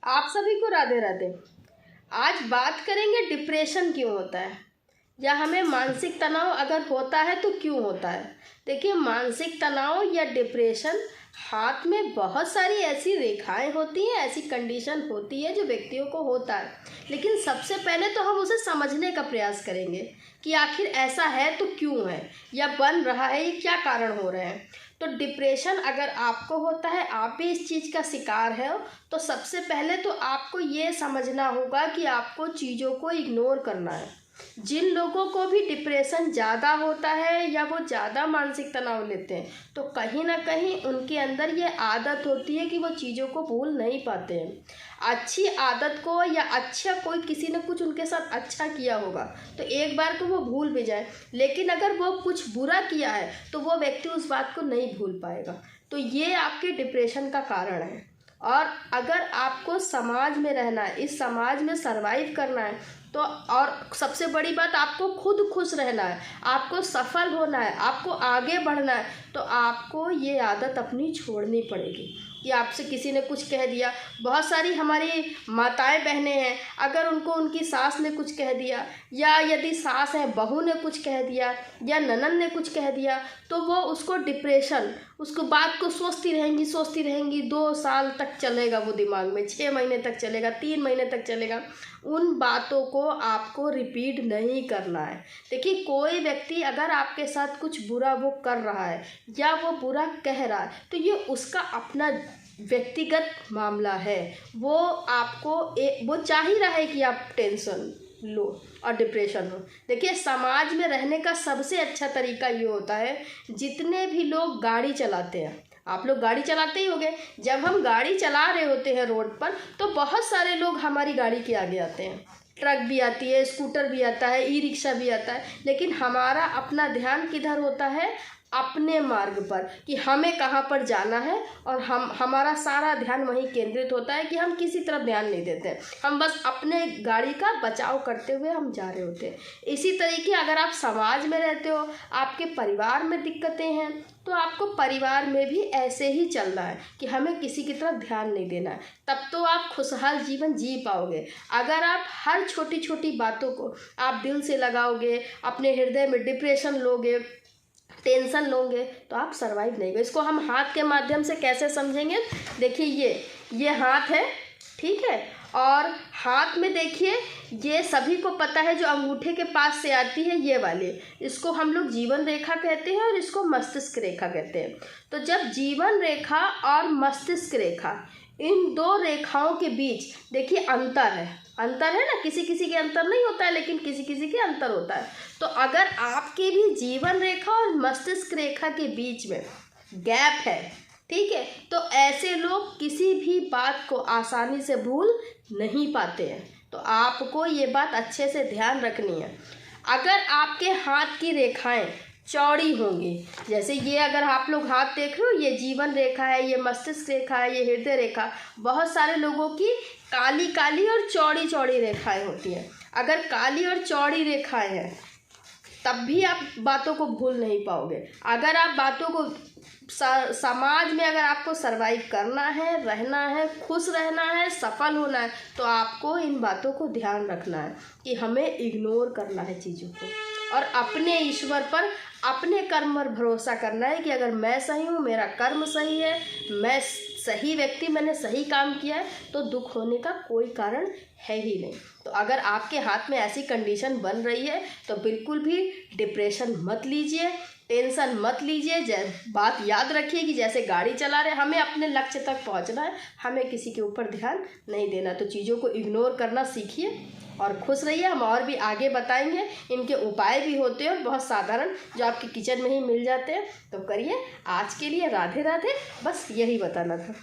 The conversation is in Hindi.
आप सभी को राधे राधे। आज बात करेंगे डिप्रेशन क्यों होता है, या हमें मानसिक तनाव अगर होता है तो क्यों होता है। देखिए, मानसिक तनाव या डिप्रेशन, हाथ में बहुत सारी ऐसी रेखाएं होती हैं, ऐसी कंडीशन होती है जो व्यक्तियों को होता है। लेकिन सबसे पहले तो हम उसे समझने का प्रयास करेंगे कि आखिर ऐसा है तो क्यों है, या बन रहा है, ये क्या कारण हो रहे हैं। तो डिप्रेशन अगर आपको होता है, आप भी इस चीज़ का शिकार है, तो सबसे पहले तो आपको ये समझना होगा कि आपको चीज़ों को इग्नोर करना है। जिन लोगों को भी डिप्रेशन ज़्यादा होता है या वो ज़्यादा मानसिक तनाव लेते हैं, तो कहीं ना कहीं उनके अंदर ये आदत होती है कि वो चीज़ों को भूल नहीं पाते हैं। अच्छी आदत को या अच्छा कोई किसी ने कुछ उनके साथ अच्छा किया होगा तो एक बार को वो भूल भी जाए, लेकिन अगर वो कुछ बुरा किया है तो वो व्यक्ति उस बात को नहीं भूल पाएगा। तो ये आपके डिप्रेशन का कारण है। और अगर आपको समाज में रहना है, इस समाज में सरवाइव करना है, तो और सबसे बड़ी बात, आपको खुद खुश रहना है, आपको सफल होना है, आपको आगे बढ़ना है, तो आपको ये आदत अपनी छोड़नी पड़ेगी। कि आपसे किसी ने कुछ कह दिया, बहुत सारी हमारी माताएं बहनें हैं, अगर उनको उनकी सास ने कुछ कह दिया, या यदि सास है बहू ने कुछ कह दिया, या ननद ने कुछ कह दिया, तो वो उसको डिप्रेशन, उसको बात को सोचती रहेंगी 2 साल तक चलेगा, वो दिमाग में 6 महीने तक चलेगा, 3 महीने तक चलेगा। उन बातों को आपको रिपीट नहीं करना है। देखिए, कोई व्यक्ति अगर आपके साथ कुछ बुरा वो कर रहा है या वो बुरा कह रहा है, तो ये उसका अपना व्यक्तिगत मामला है। वो आपको वो चाह ही रहा है कि आप टेंशन लो और डिप्रेशन हो। देखिए, समाज में रहने का सबसे अच्छा तरीका ये होता है, जितने भी लोग गाड़ी चलाते हैं, आप लोग गाड़ी चलाते ही होंगे, जब हम गाड़ी चला रहे होते हैं रोड पर, तो बहुत सारे लोग हमारी गाड़ी के आगे आते हैं। ट्रक भी आती है, स्कूटर भी आता है, ई रिक्शा भी आता है, लेकिन हमारा अपना ध्यान किधर होता है? अपने मार्ग पर, कि हमें कहाँ पर जाना है, और हमारा सारा ध्यान वहीं केंद्रित होता है कि हम किसी तरफ ध्यान नहीं देते हैं, हम बस अपने गाड़ी का बचाव करते हुए हम जा रहे होते हैं। इसी तरीके अगर आप समाज में रहते हो, आपके परिवार में दिक्कतें हैं, तो आपको परिवार में भी ऐसे ही चलना है कि हमें किसी की तरफ ध्यान नहीं देना है। तब तो आप खुशहाल जीवन जी पाओगे। अगर आप हर छोटी छोटी बातों को आप दिल से लगाओगे, अपने हृदय में डिप्रेशन लोगे, टेंशन लोगे, तो आप सरवाइव नहीं होगे। इसको हम हाथ के माध्यम से कैसे समझेंगे? देखिए, ये हाथ है, ठीक है, और हाथ में देखिए, ये सभी को पता है, जो अंगूठे के पास से आती है ये वाली, इसको हम लोग जीवन रेखा कहते हैं और इसको मस्तिष्क रेखा कहते हैं। तो जब जीवन रेखा और मस्तिष्क रेखा, इन 2 रेखाओं के बीच देखिए अंतर है ना, किसी किसी के अंतर नहीं होता है, लेकिन किसी किसी के अंतर होता है। तो अगर आपकी भी जीवन रेखा और मस्तिष्क रेखा के बीच में गैप है, ठीक है, तो ऐसे लोग किसी भी बात को आसानी से भूल नहीं पाते हैं। तो आपको ये बात अच्छे से ध्यान रखनी है। अगर आपके हाथ की रेखाएं चौड़ी होंगी, जैसे ये अगर आप लोग हाथ देख रहे हो, ये जीवन रेखा है, ये मस्तिष्क रेखा है, ये हृदय रेखा, बहुत सारे लोगों की काली काली और चौड़ी चौड़ी रेखाएं होती हैं। अगर काली और चौड़ी रेखाएं हैं, तब भी आप बातों को भूल नहीं पाओगे। अगर आप बातों को समाज में अगर आपको सरवाइव करना है, रहना है, खुश रहना है, सफल होना है, तो आपको इन बातों को ध्यान रखना है कि हमें इग्नोर करना है चीज़ों को, और अपने ईश्वर पर, अपने कर्म पर भरोसा करना है कि अगर मैं सही हूँ, मेरा कर्म सही है, मैं सही व्यक्ति, मैंने सही काम किया है, तो दुख होने का कोई कारण है ही नहीं। तो अगर आपके हाथ में ऐसी कंडीशन बन रही है, तो बिल्कुल भी डिप्रेशन मत लीजिए, टेंशन मत लीजिए। बात याद रखिए कि जैसे गाड़ी चला रहे, हमें अपने लक्ष्य तक पहुंचना है, हमें किसी के ऊपर ध्यान नहीं देना। तो चीज़ों को इग्नोर करना सीखिए और खुश रहिए। हम और भी आगे बताएंगे, इनके उपाय भी होते हैं बहुत साधारण, जो आपके किचन में ही मिल जाते हैं, तो करिए। आज के लिए राधे राधे, बस यही बताना था।